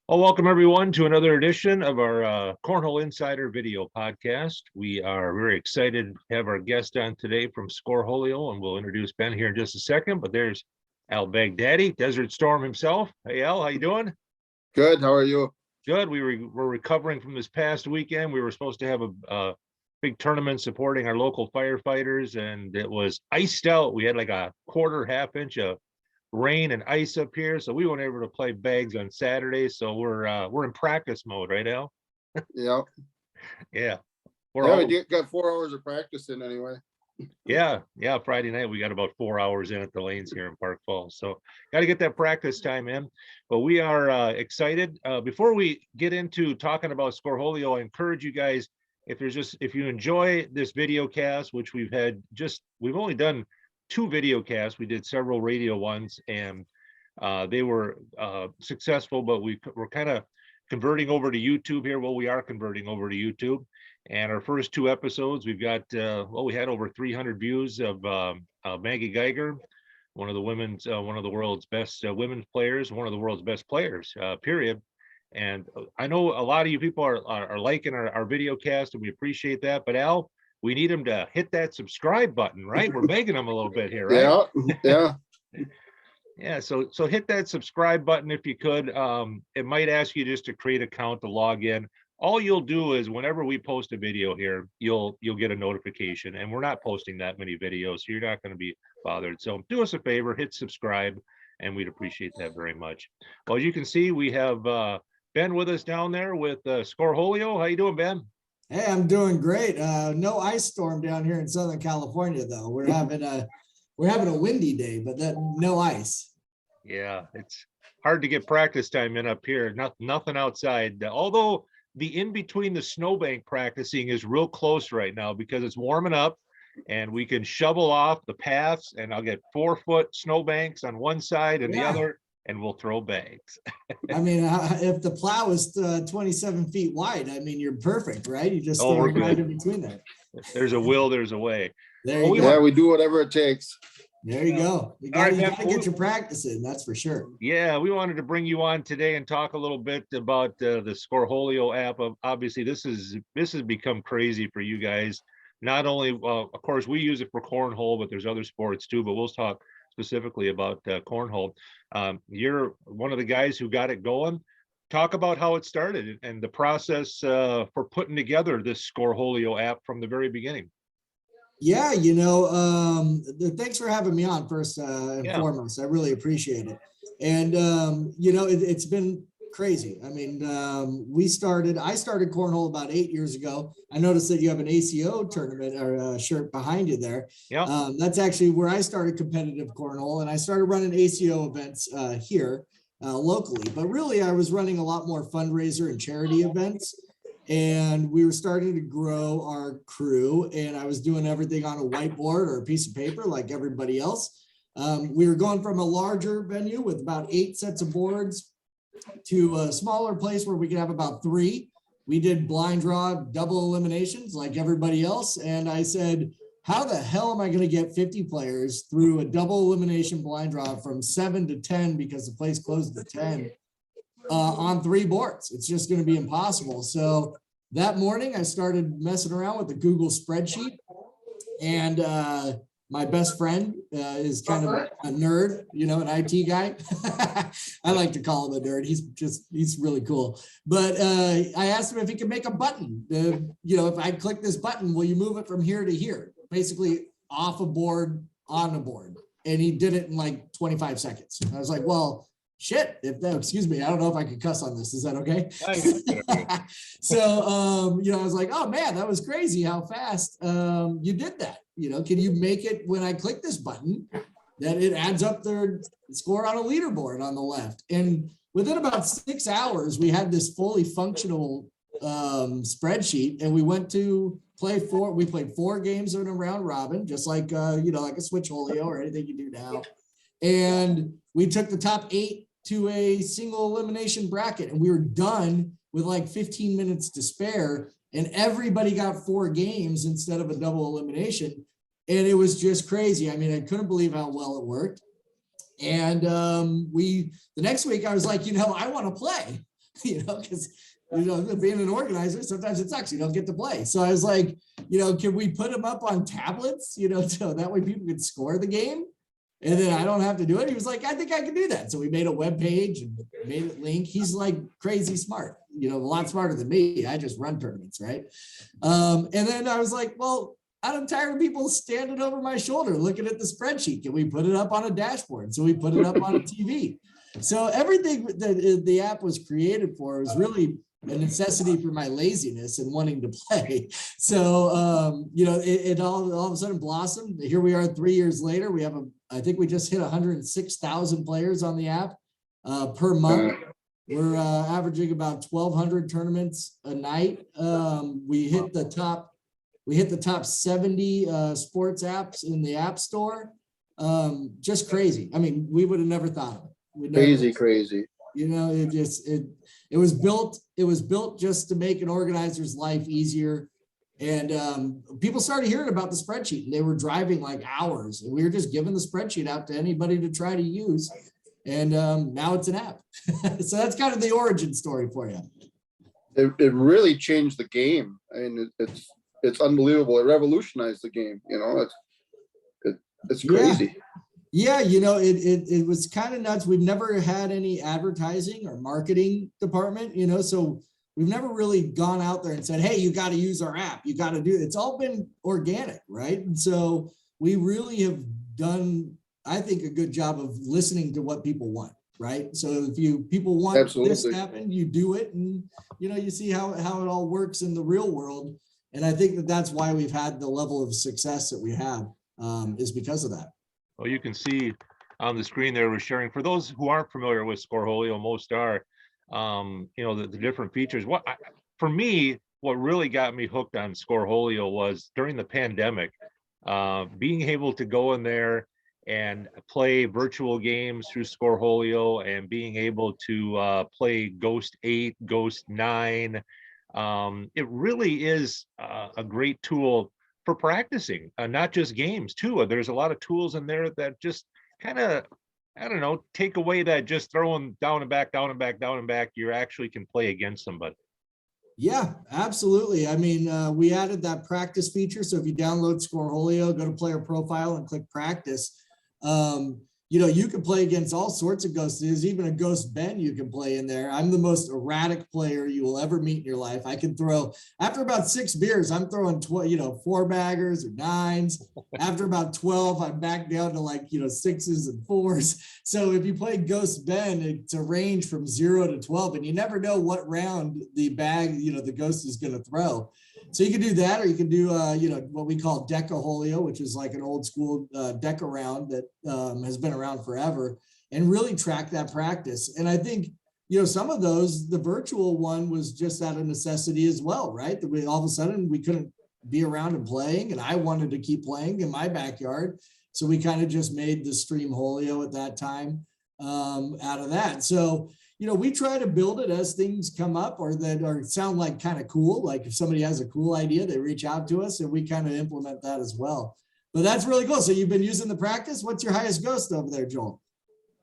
Well, welcome everyone to another edition of our Cornhole Insider video podcast. We are very excited to have our guest on today from Scoreholio, and we'll introduce Ben here in just a second. But there's Al Baghdadi, Desert Storm himself. Hey, Al, how you doing? Good. How are you? Good. We're recovering from this past weekend. We were supposed to have a big tournament supporting our local firefighters, and it was iced out. We had like a half inch of rain and ice up here, so we weren't able to play bags on Saturday. So we're in practice mode, right, Al? Yeah. Yeah. We got 4 hours of practice in anyway. Yeah. Friday night we got about 4 hours in at the lanes here in Park Falls, so got to get that practice time in. But we are excited. Before we get into talking about Scoreholio, I encourage you guys, if you enjoy this video cast, which we've only done 2 video casts. We did several radio ones, and they were successful, but we're kind of converting over to YouTube here. Well, we are converting over to YouTube, and our first 2 episodes, we've got we had over 300 views of Maggie Geiger, one of the world's best women's players, one of the world's best players, period. And I know a lot of you people are liking our video cast, and we appreciate that. But Al, we need them to hit that subscribe button, right? We're begging them a little bit here, right? Yeah. Yeah. So hit that subscribe button if you could. It might ask you just to create an account to log in. All you'll do is whenever we post a video here, you'll get a notification, and we're not posting that many videos, so you're not going to be bothered. So do us a favor, hit subscribe, and we'd appreciate that very much. Well, as you can see, we have Ben with us down there with Scoreholio. How you doing, Ben? Hey, I'm doing great. No ice storm down here in Southern California, though. We're having a windy day, but no ice. Yeah, it's hard to get practice time in up here. Nothing outside. Although the in between the snowbank practicing is real close right now because it's warming up, and we can shovel off the paths, and I'll get 4-foot snowbanks on one side and the other, and we'll throw bags. I mean, if the plow is 27 feet wide, I mean, you're perfect, right? You just throw it right in between there. If there's a will, there's a way. There you go. Yeah, we do whatever it takes. There you go. You got to get your practice in, that's for sure. Yeah, we wanted to bring you on today and talk a little bit about the Scoreholio app. Obviously, this has become crazy for you guys. Not only, of course, we use it for cornhole, but there's other sports too. But we'll talk specifically about cornhole. You're one of the guys who got it going. Talk about how it started and the process for putting together this Scoreholio app from the very beginning. Yeah, thanks for having me on first and foremost. I really appreciate it. And, it's been crazy. I mean, I started cornhole about 8 years ago. I noticed that you have an ACO tournament or shirt behind you there. Yeah. That's actually where I started competitive cornhole, and I started running ACO events here locally. But really, I was running a lot more fundraiser and charity events. And we were starting to grow our crew, and I was doing everything on a whiteboard or a piece of paper like everybody else. We were going from a larger venue with about 8 sets of boards to a smaller place where we could have about 3. We did blind draw, double eliminations like everybody else. And I said, how the hell am I going to get 50 players through a double elimination blind draw from 7 to 10 because the place closed at 10 on 3 boards? It's just going to be impossible. So that morning I started messing around with the Google spreadsheet, and my best friend is kind of a nerd, an IT guy. I like to call him a nerd. He's really cool. But I asked him if he could make a button. If I click this button, will you move it from here to here? Basically off a board, on a board. And he did it in like 25 seconds. I was like, well, shit, excuse me, I don't know if I could cuss on this. Is that okay? So, I was like, oh man, that was crazy how fast you did that. Can you make it when I click this button that it adds up their score on a leaderboard on the left? And within about 6 hours, we had this fully functional spreadsheet, and we went to we played 4 games in a round robin, just like, like a Switcholio or anything you do now. And we took the top 8 to a single elimination bracket, and we were done with like 15 minutes to spare, and everybody got 4 games instead of a double elimination. And it was just crazy. I mean, I couldn't believe how well it worked. And the next week I was like, I want to play. because being an organizer, sometimes it sucks. You don't get to play. So I was like, can we put them up on tablets, so that way people could score the game? And then I don't have to do it. He was like, I think I can do that. So we made a web page and made it link. He's like crazy smart, a lot smarter than me. I just run tournaments, right? And then I was like, well, I'm tired of people standing over my shoulder looking at the spreadsheet. Can we put it up on a dashboard? So we put it up on a TV. So everything that the app was created for was really a necessity for my laziness and wanting to play. So, it all of a sudden blossomed. Here we are 3 years later. We have I think we just hit 106,000 players on the app per month. We're averaging about 1,200 tournaments a night. We hit the top 70 sports apps in the App Store. Just crazy. I mean, we would have never thought of it. Crazy. It was built just to make an organizer's life easier. And people started hearing about the spreadsheet and they were driving like hours, and we were just giving the spreadsheet out to anybody to try to use. And now it's an app. So that's kind of the origin story for you. It really changed the game. I mean, it's unbelievable. It revolutionized the game. It's crazy. Yeah, it was kind of nuts. We've never had any advertising or marketing department, so we've never really gone out there and said, hey, you got to use our app. You got to do it. It's all been organic, right? And so we really have done, I think, a good job of listening to what people want, right? So if people want this to happen, you do it, and you see how it all works in the real world. And I think that's why we've had the level of success that we have, is because of that. Well, you can see on the screen there we're sharing. For those who aren't familiar with Scoreholio, most are, the different features. For me, what really got me hooked on Scoreholio was during the pandemic, being able to go in there and play virtual games through Scoreholio, and being able to play Ghost 8, Ghost 9. It really is a great tool for practicing, not just games too. There's a lot of tools in there that just kind of, I don't know, take away that just throwing down and back, down and back, down and back. You actually can play against somebody. Yeah, absolutely. I mean, we added that practice feature. So if you download Scoreholio, go to player profile and click practice, you can play against all sorts of ghosts. There's even a Ghost Ben you can play in there. I'm the most erratic player you will ever meet in your life. I can throw, after about 6 beers, I'm throwing 4 baggers or 9s. After about 12, I'm back down to 6s and 4s. So if you play Ghost Ben, it's a range from 0 to 12, and you never know what round the bag, the ghost is going to throw. So you can do that, or you can do, what we call Decaholio, which is like an old school deck around that has been around forever, and really track that practice. And I think, some of those, the virtual one was just out of necessity as well, right? That all of a sudden we couldn't be around and playing, and I wanted to keep playing in my backyard. So we kind of just made the Streamholio at that time out of that. So, we try to build it as things come up or sound like kind of cool. Like if somebody has a cool idea, they reach out to us and we kind of implement that as well. But that's really cool. So you've been using the practice. What's your highest ghost over there, Joel?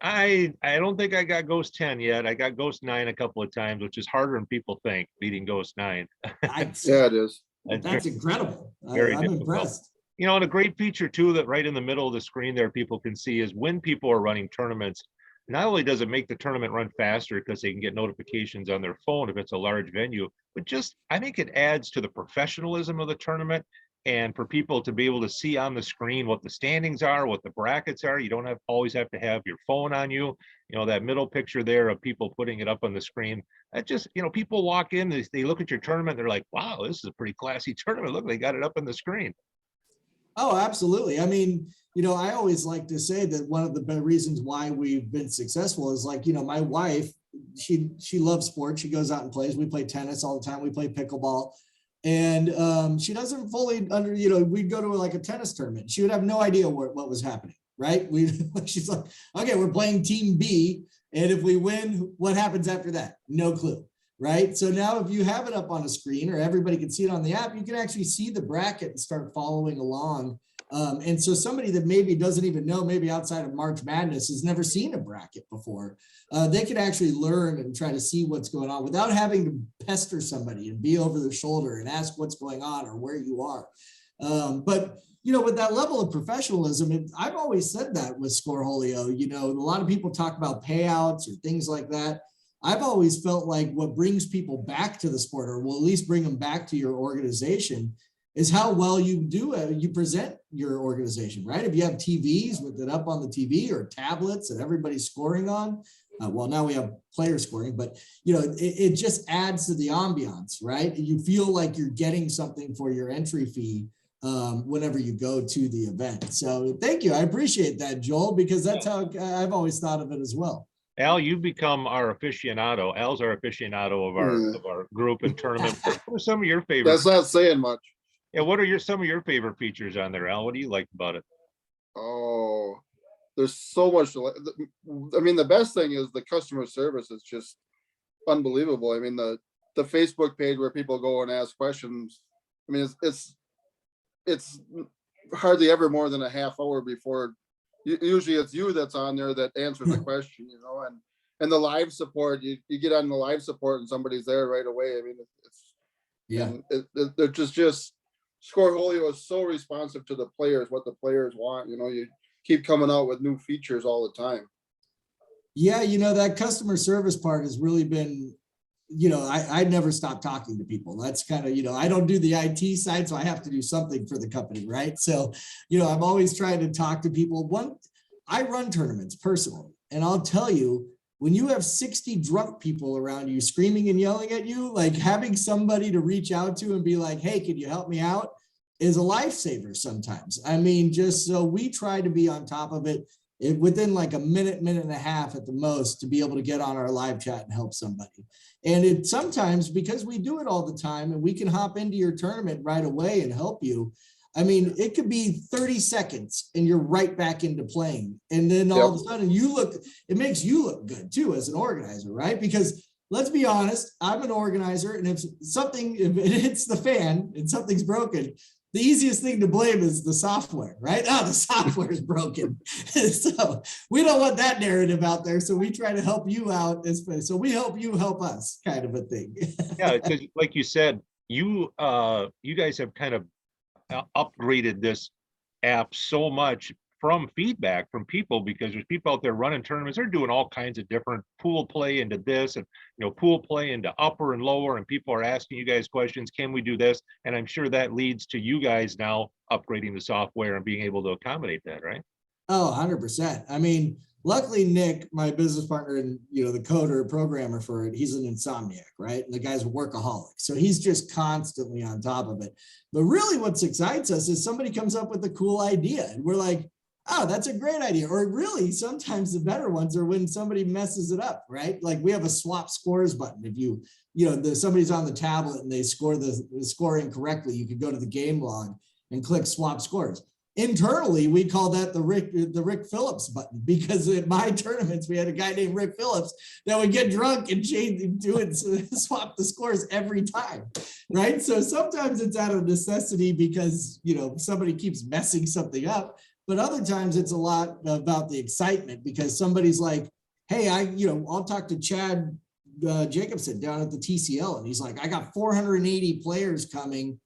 I don't think I got Ghost 10 yet. I got Ghost 9 a couple of times, which is harder than people think, beating Ghost 9. Yeah, it is. That's incredible. I'm impressed. And a great feature too, that right in the middle of the screen there, people can see, is when people are running tournaments, not only does it make the tournament run faster because they can get notifications on their phone if it's a large venue, but just, I think it adds to the professionalism of the tournament, and for people to be able to see on the screen what the standings are, what the brackets are. You don't always have to have your phone on you. That middle picture there of people putting it up on the screen, that just, people walk in, they look at your tournament, they're like, wow, this is a pretty classy tournament. Look, they got it up on the screen. Oh, absolutely. I mean, I always like to say that one of the reasons why we've been successful is my wife, she loves sports. She goes out and plays. We play tennis all the time. We play pickleball, and she doesn't fully we'd go to a tennis tournament. She would have no idea what was happening. Right. She's like, okay, we're playing team B. And if we win, what happens after that? No clue. Right. So now if you have it up on a screen, or everybody can see it on the app, you can actually see the bracket and start following along And so somebody that maybe doesn't even know, maybe outside of March Madness, has never seen a bracket before, they could actually learn and try to see what's going on without having to pester somebody and be over their shoulder and ask what's going on or where you are. But with that level of professionalism, I've always said that with Scoreholio, a lot of people talk about payouts or things like that. I've always felt like what brings people back to the sport, or will at least bring them back to your organization, is how well you present your organization, right? If you have TVs with it up on the TV, or tablets that everybody's scoring on, well, now we have player scoring, but it just adds to the ambiance, right? You feel like you're getting something for your entry fee whenever you go to the event. So thank you. I appreciate that, Joel, because that's how I've always thought of it as well. Al, you've become our aficionado. Al's our aficionado of our group and tournament. What are some of your favorites? That's not saying much. Yeah, what are some of your favorite features on there, Al? What do you like about it? Oh, there's so much. I mean, the best thing is the customer service is just unbelievable. I mean, the Facebook page where people go and ask questions. I mean, it's hardly ever more than a half hour before. Usually it's you that's on there that answers the question, and the live support, you get on the live support and somebody's there right away. I mean, they're just Scoreholio is so responsive to the players, what the players want. You keep coming out with new features all the time. Yeah, that customer service part has really been, I never stop talking to people. That's kind of, I don't do the IT side, so I have to do something for the company, right? So, I'm always trying to talk to people. I run tournaments personally, and I'll tell you, when you have 60 drunk people around you screaming and yelling at you, like having somebody to reach out to and be like, hey, can you help me out, is a lifesaver sometimes. I mean, just so we try to be on top of it within like a minute and a half at the most, to be able to get on our live chat and help somebody. And it sometimes, because we do it all the time and we can hop into your tournament right away and help you. I mean, it could be 30 seconds and you're right back into playing. And then all of a sudden it makes you look good too as an organizer, right? Because let's be honest, I'm an organizer, and if it hits the fan and something's broken, the easiest thing to blame is the software, right? Oh, the software is broken. So we don't want that narrative out there. So we try to help you out. So we help you help us, kind of a thing. Yeah, because like you said, you guys have kind of upgraded this app so much from feedback from people, because there's people out there running tournaments. They're doing all kinds of different pool play into this, and pool play into upper and lower, and people are asking you guys questions. Can we do this? And I'm sure that leads to you guys now upgrading the software and being able to accommodate that, right? Oh, 100%. I mean, luckily Nick, my business partner and the coder programmer for it, he's an insomniac, right? And the guy's a workaholic, so he's just constantly on top of it. But really what excites us is somebody comes up with a cool idea and we're like, oh, that's a great idea. Or really, sometimes the better ones are when somebody messes it up, right? Like we have a swap scores button. If somebody's on the tablet and they score the score incorrectly, you could go to the game log and click swap scores. Internally, we call that the Rick Phillips button, because at my tournaments, we had a guy named Rick Phillips that would get drunk and swap the scores every time, right? So sometimes it's out of necessity because, somebody keeps messing something up. But other times it's a lot about the excitement, because somebody's like, hey, I'll talk to Chad Jacobson down at the TCL. And he's like, I got 480 players coming.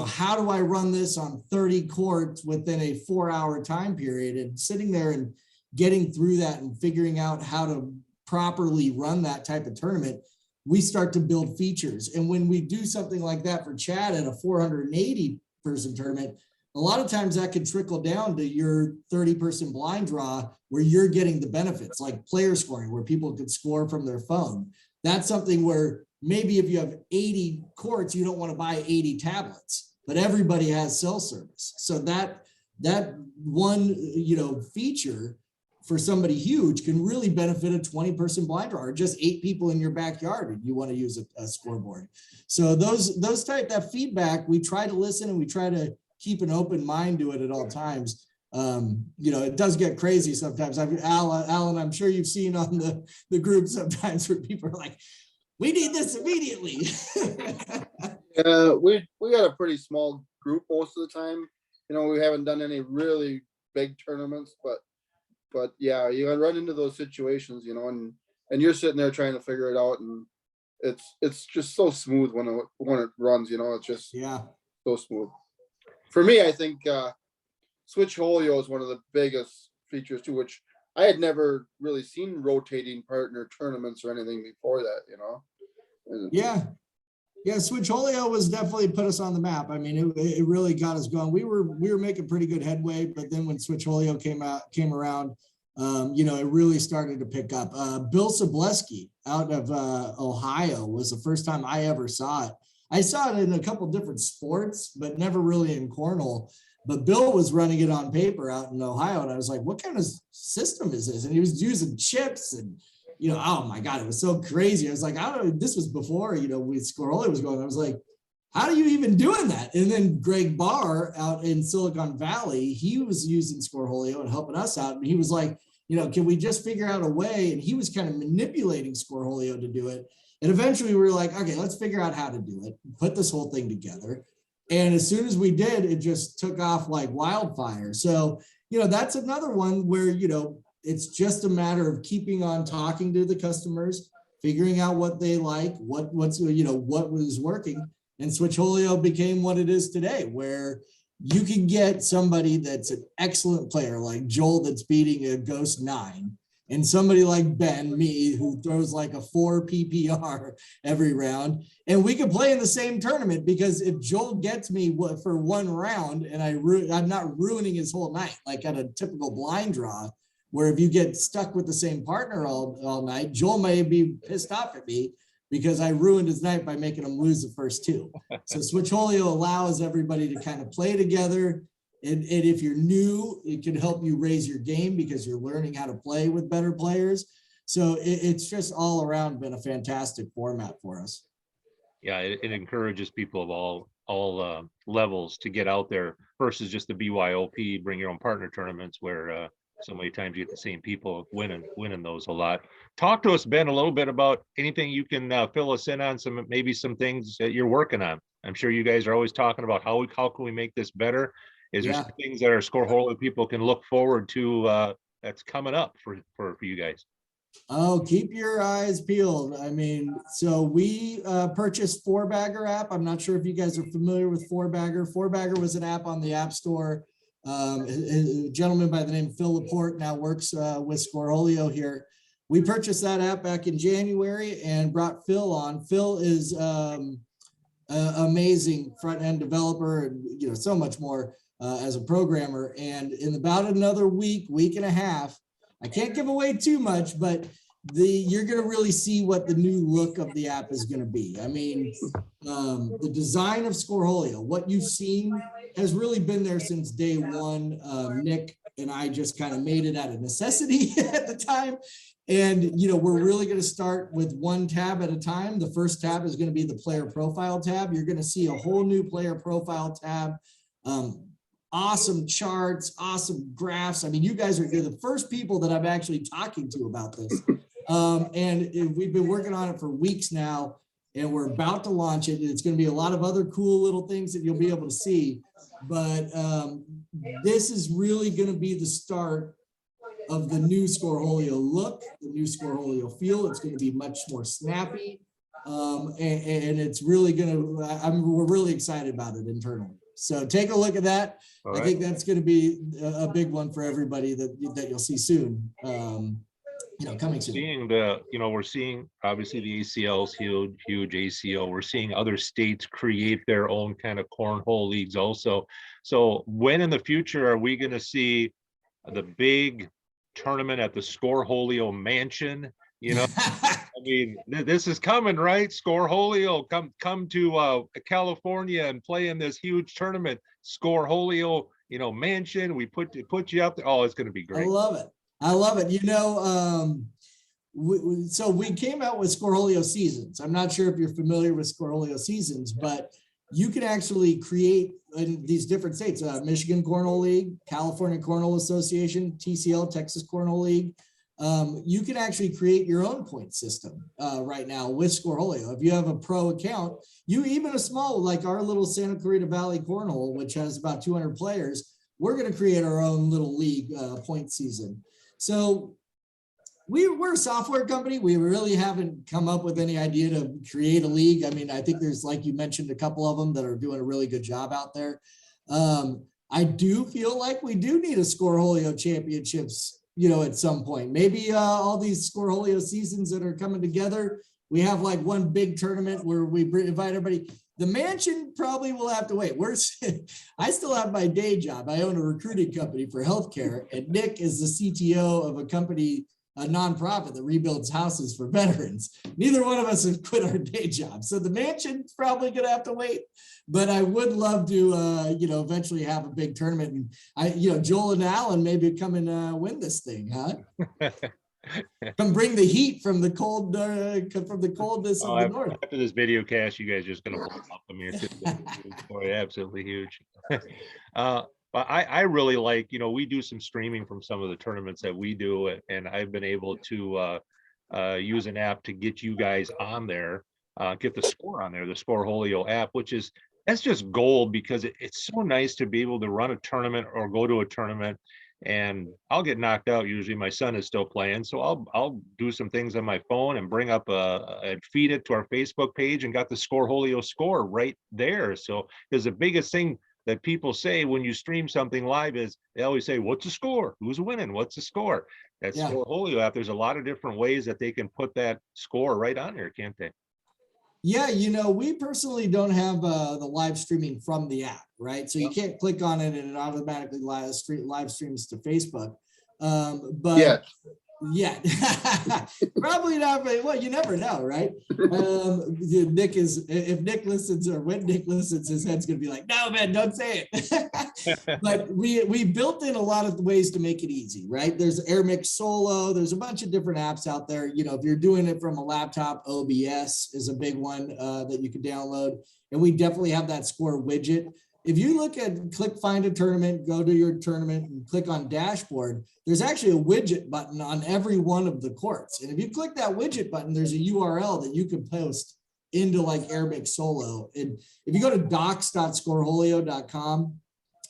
How do I run this on 30 courts within a 4-hour time period? And sitting there and getting through that and figuring out how to properly run that type of tournament, we start to build features. And when we do something like that for Chad at a 480 person tournament, a lot of times that could trickle down to your 30-person blind draw, where you're getting the benefits, like player scoring, where people could score from their phone. That's something where maybe if you have 80 courts, you don't want to buy 80 tablets, but everybody has cell service. So that one, feature for somebody huge can really benefit a 20-person blind draw, or just 8 people in your backyard and you want to use a scoreboard. So that feedback, we try to listen and we try to keep an open mind to it at all times. It does get crazy sometimes. Alan, I'm sure you've seen on the group sometimes where people are like, we need this immediately. Yeah, we got a pretty small group most of the time. we haven't done any really big tournaments, but yeah, you run into those situations, and you're sitting there trying to figure it out, and it's just so smooth when it runs, it's just Yeah. so smooth. For me, I think Switcholio is one of the biggest features too, which I had never really seen rotating partner tournaments or anything before that, And Yeah. Yeah, Switcholio was definitely put us on the map. I mean, it really got us going. We were making pretty good headway, but then when Switcholio came around, it really started to pick up. Bill Sobleski out of Ohio was the first time I ever saw it. I saw it in a couple different sports, but never really in cornhole. But Bill was running it on paper out in Ohio, and I was like, "What kind of system is this?" And he was using chips and oh my God, it was so crazy. I was like, I don't know, this was before, with Scoreholio was going. I was like, how are you even doing that? And then Greg Barr out in Silicon Valley, he was using Scoreholio and helping us out. And he was like, can we just figure out a way? And he was kind of manipulating Scoreholio to do it. And eventually we were like, okay, let's figure out how to do it, put this whole thing together. And as soon as we did, it just took off like wildfire. So, that's another one where, it's just a matter of keeping on talking to the customers, figuring out what they like, what was working. And Switcholio became what it is today, where you can get somebody that's an excellent player like Joel that's beating a Ghost 9, and somebody like Ben, me, who throws like a 4 PPR every round, and we can play in the same tournament, because if Joel gets me for one round and I'm not ruining his whole night, like at a typical blind draw, where if you get stuck with the same partner all night, Joel may be pissed off at me because I ruined his night by making him lose the first 2. So Switcholio allows everybody to kind of play together. And if you're new, it can help you raise your game because you're learning how to play with better players. So it's just all around been a fantastic format for us. Yeah, it encourages people of all levels to get out there versus just the BYOP, bring your own partner tournaments, where so many times you get the same people winning those a lot. Talk to us, Ben, a little bit about anything you can fill us in on, maybe some things that you're working on. I'm sure you guys are always talking about how can we make this better. Is there some things that our Scoreholio people can look forward to that's coming up for you guys? Oh, keep your eyes peeled. I mean, so we purchased 4Bagger app. I'm not sure if you guys are familiar with 4Bagger. 4Bagger was an app on the App Store. A gentleman by the name of Phil Laporte now works with Scoreholio here. We purchased that app back in January and brought Phil on. Phil is amazing front-end developer and so much more as a programmer. And in about another week and a half, I can't give away too much, but you're going to really see what the new look of the app is going to be. I mean, the design of Scoreholio, what you've seen has really been there since day one. Nick and I just kind of made it out of necessity at the time. And, we're really going to start with one tab at a time. The first tab is going to be the player profile tab. You're going to see a whole new player profile tab. Awesome charts, awesome graphs. I mean, you're the first people that I'm actually talking to about this. And we've been working on it for weeks now, and we're about to launch it. It's going to be a lot of other cool little things that you'll be able to see. But this is really going to be the start of the new Scoreholio look, the new Scoreholio feel. It's going to be much more snappy. And it's really going to, we're really excited about it internally. So take a look at that. I think that's going to be a big one for everybody that you'll see soon. Coming soon. We're seeing obviously the ACL's huge ACO. We're seeing other states create their own kind of cornhole leagues also. So when in the future are we going to see the big tournament at the Scoreholio mansion? I mean, this is coming, right? Scoreholio, come to California and play in this huge tournament. Scoreholio, mansion. We put you up there. Oh, it's going to be great. I love it. So we came out with Scoreholio Seasons. I'm not sure if you're familiar with Scoreholio Seasons, but you can actually create in these different states, Michigan Cornhole League, California Cornhole Association, TCL, Texas Cornhole League. you can actually create your own point system right now with Scoreholio. If you have a pro account, even a small, like our little Santa Clarita Valley Cornhole, which has about 200 players, we're going to create our own little league point season. So we're a software company. We really haven't come up with any idea to create a league. I mean, I think there's, like you mentioned, a couple of them that are doing a really good job out there. I do feel like we do need a Scoreholio championships, at some point. Maybe all these Scoreholio seasons that are coming together, we have like one big tournament where we invite everybody. The mansion probably will have to wait. I still have my day job. I own a recruiting company for healthcare, and Nick is the CTO of a nonprofit that rebuilds houses for veterans. Neither one of us have quit our day job. So the mansion's probably going to have to wait, but I would love to, eventually have a big tournament. And Joel and Alan maybe come and win this thing, huh? Come bring the heat from the cold, from the coldness of the north. After this video cast, you guys are just going to blow up. I mean, it's just absolutely huge. But I really like, we do some streaming from some of the tournaments that we do, and I've been able to use an app to get you guys on there, get the score on there, the Scoreholio app, that's just gold, because it's so nice to be able to run a tournament or go to a tournament. And I'll get knocked out. Usually my son is still playing, so I'll do some things on my phone and bring up and feed it to our Facebook page, and got the Scoreholio score right there. So because the biggest thing that people say when you stream something live is they always say, what's the score? Who's winning? What's the score? That's Scoreholio app. There's a lot of different ways that they can put that score right on there, can't they? Yeah, we personally don't have the live streaming from the app, right? So you can't click on it and it automatically live streams to Facebook. But yeah, probably not. Well, you never know, right? If Nick listens, or when Nick listens, his head's gonna be like, no, man, don't say it. But we built in a lot of ways to make it easy, right? There's Air Mix Solo. There's a bunch of different apps out there. If you're doing it from a laptop, OBS is a big one that you can download. And we definitely have that score widget. If you click find a tournament, go to your tournament and click on dashboard, there's actually a widget button on every one of the courts. And if you click that widget button, there's a URL that you can post into like Air Mix Solo. And if you go to docs.scoreholio.com,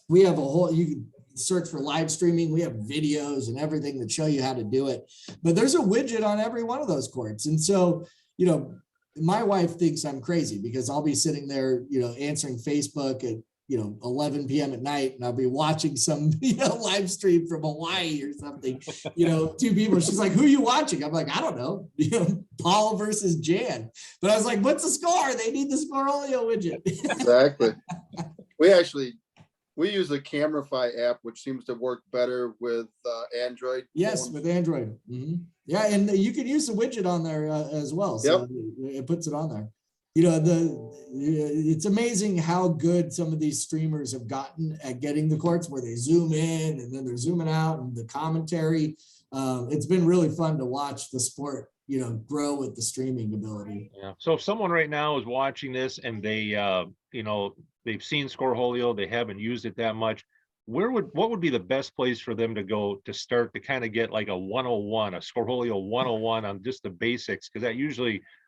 we have you can search for live streaming. We have videos and everything that show you how to do it. But there's a widget on every one of those courts. And so, my wife thinks I'm crazy because I'll be sitting there, answering Facebook at 11 p.m. at night, and I'll be watching some, live stream from Hawaii or something, two people. She's like, who are you watching? I'm like, I don't know, Paul versus Jan. But I was like, what's the score? They need the Scoreholio widget. Exactly. We use the Camerify app, which seems to work better with Android. Yes, phones. with Android. Mm-hmm. Yeah, and you can use the widget on there as well. So it puts it on there. It's amazing how good some of these streamers have gotten at getting the courts where they zoom in and then they're zooming out, and the commentary. It's been really fun to watch the sport, grow with the streaming ability. Yeah. So if someone right now is watching this and they, they've seen Scoreholio, they haven't used it that much, what would be the best place for them to go to start to kind of get like a 101, a Scoreholio 101 on just the basics? Because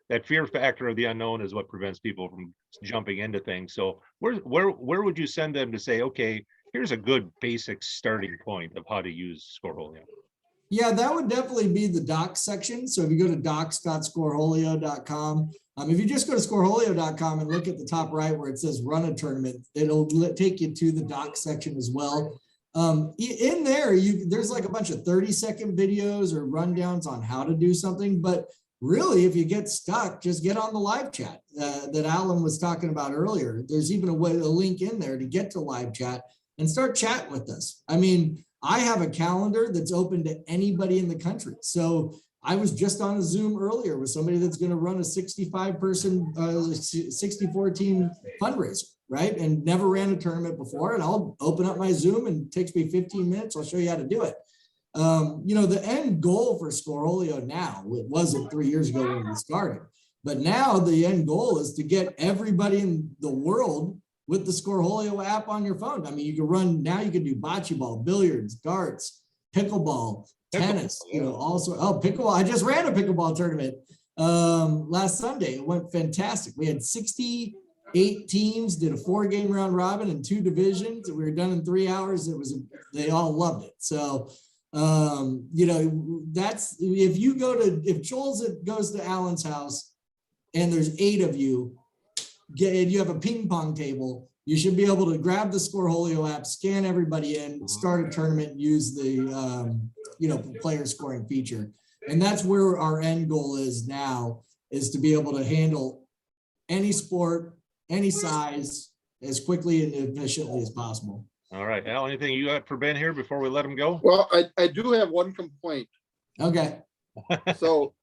that fear factor of the unknown is what prevents people from jumping into things. So where would you send them to say, okay, here's a good basic starting point of how to use Scoreholio? Yeah, that would definitely be the docs section. So if you go to docs.scoreholio.com, if you just go to scoreholio.com and look at the top right where it says run a tournament, it'll take you to the docs section as well. In there, there's like a bunch of 30-second videos or rundowns on how to do something. But really, if you get stuck, just get on the live chat that Alan was talking about earlier. There's even a link in there to get to live chat and start chatting with us. I mean, I have a calendar that's open to anybody in the country. So I was just on a Zoom earlier with somebody that's going to run a 64-team fundraiser, right? And never ran a tournament before. And I'll open up my Zoom, and it takes me 15 minutes. I'll show you how to do it. The end goal for Scoreholio now, it wasn't 3 years ago when we started, but now the end goal is to get everybody in the world with the Scoreholio app on your phone. I mean, you can do bocce ball, billiards, darts, pickleball, tennis, yeah. also, pickleball. I just ran a pickleball tournament last Sunday. It went fantastic. We had 68 teams, did a 4-game round robin and 2 divisions. We were done in 3 hours. They all loved it. So, that's, if Joel's goes to Alan's house and there's 8 of you, and you have a ping pong table, you should be able to grab the Scoreholio app, scan everybody in, start a tournament, use the player scoring feature. And that's where our end goal is now, is to be able to handle any sport, any size, as quickly and efficiently as possible. All right, Al, anything you got for Ben here before we let him go? Well, I do have one complaint. Okay. So,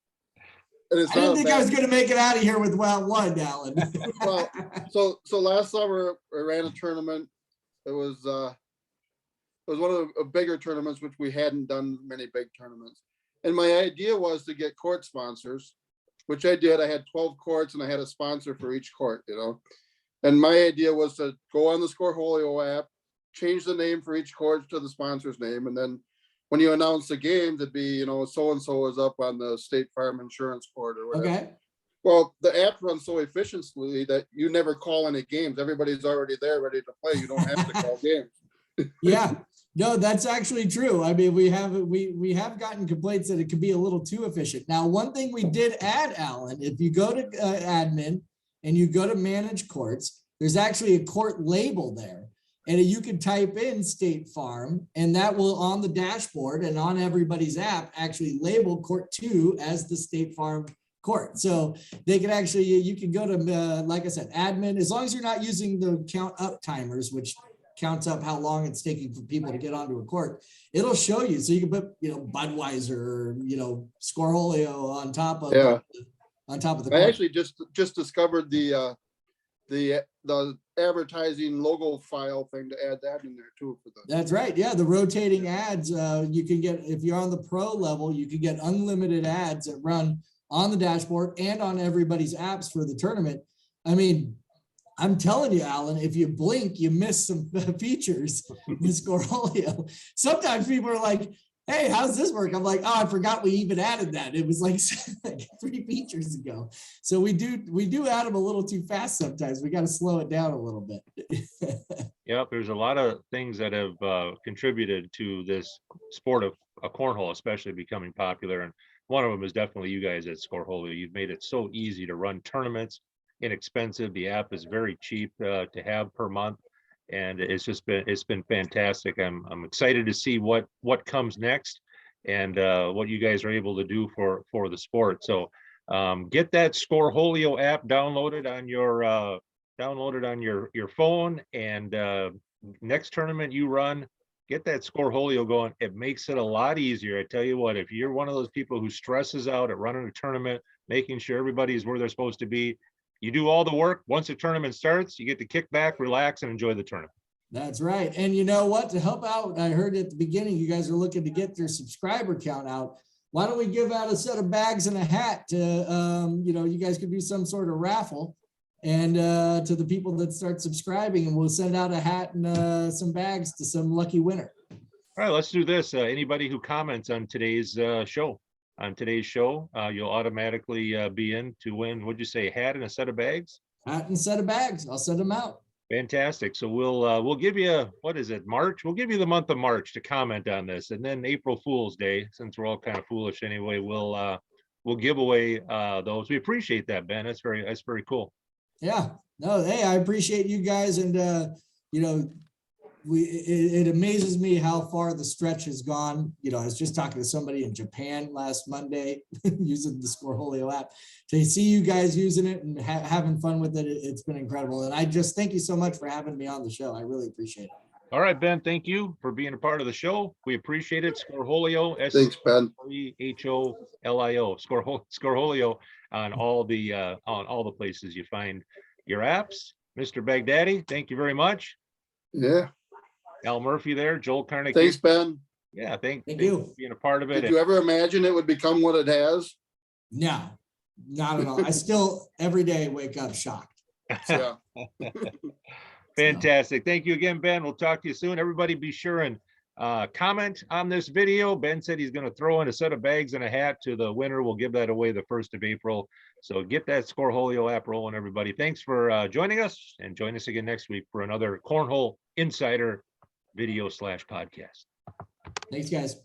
and it's I didn't not a think I was going to make it out of here with one, Alan. well, so last summer I ran a tournament. It was one of the bigger tournaments, which we hadn't done many big tournaments. And my idea was to get court sponsors, which I did. I had 12 courts and I had a sponsor for each court, And my idea was to go on the Scoreholio app, change the name for each court to the sponsor's name, and then when you announce the game, it'd be, so-and-so is up on the State Farm Insurance Court or whatever. Okay. Well, the app runs so efficiently that you never call any games. Everybody's already there, ready to play. You don't have to call games. Yeah, no, that's actually true. I mean, we have gotten complaints that it could be a little too efficient. Now, one thing we did add, Alan, if you go to admin and you go to manage courts, there's actually a court label there. And you can type in State Farm, and that will, on the dashboard and on everybody's app, actually label court 2 as the State Farm court. So they can actually, you can go to, like I said, admin, as long as you're not using the count up timers, which counts up how long it's taking for people to get onto a court. It'll show you. So you can put, Budweiser, Scoreholio on top of, on top of the court. I actually just discovered the advertising logo file thing to add that in there too. That's right. Yeah, the rotating ads, you can get, if you're on the pro level, you can get unlimited ads that run on the dashboard and on everybody's apps for the tournament. I mean, I'm telling you, Alan, if you blink, you miss some features in Scoreholio. Sometimes people are like, hey, how's this work? I'm like, oh, I forgot we even added that. It was like 3 features ago. So we do add them a little too fast sometimes. We got to slow it down a little bit. Yep, there's a lot of things that have contributed to this sport of cornhole, especially becoming popular. And one of them is definitely you guys at Scoreholio. You've made it so easy to run tournaments, inexpensive. The app is very cheap to have per month. And it's been fantastic. I'm excited to see what comes next and what you guys are able to do for the sport. So get that Scoreholio app downloaded on your phone, and next tournament you run, get that Scoreholio going. It makes it a lot easier. I tell you what, if you're one of those people who stresses out at running a tournament, making sure everybody is where they're supposed to be, you do all the work. Once the tournament starts, you get to kick back, relax, and enjoy the tournament. That's right. And you know what? To help out, I heard at the beginning, you guys are looking to get their subscriber count out. Why don't we give out a set of bags and a hat to, you guys could do some sort of raffle, and to the people that start subscribing, and we'll send out a hat and some bags to some lucky winner. All right, let's do this. Anybody who comments on today's show, you'll automatically be in to win. What'd you say, hat and a set of bags? Hat and a set of bags. I'll send them out. Fantastic. So we'll give you, what is it, March? We'll give you the month of March to comment on this, and then April Fool's Day, since we're all kind of foolish anyway, we'll give away those. We appreciate that, Ben. That's very cool. Yeah. No, hey, I appreciate you guys, and it amazes me how far the stretch has gone. I was just talking to somebody in Japan last Monday using the Scoreholio app. To see you guys using it and having fun with it, it's been incredible. And I just thank you so much for having me on the show. I really appreciate it. All right, Ben, thank you for being a part of the show. We appreciate it. Scoreholio, thanks, Ben. Scoreholio, Scoreholio on all the places you find your apps. Mr. Baghdadi, thank you very much. Yeah. Al Murphy there, Joel Carnegie. Thanks, Ben. Yeah, thank you for being a part of it. Did you ever imagine it would become what it has? No, not at all. I still every day wake up shocked. Yeah. Fantastic. Thank you again, Ben. We'll talk to you soon. Everybody be sure and comment on this video. Ben said he's going to throw in a set of bags and a hat to the winner. We'll give that away the 1st of April. So get that Scoreholio app rolling, everybody. Thanks for joining us, and join us again next week for another Cornhole Insider video / podcast. Thanks, guys.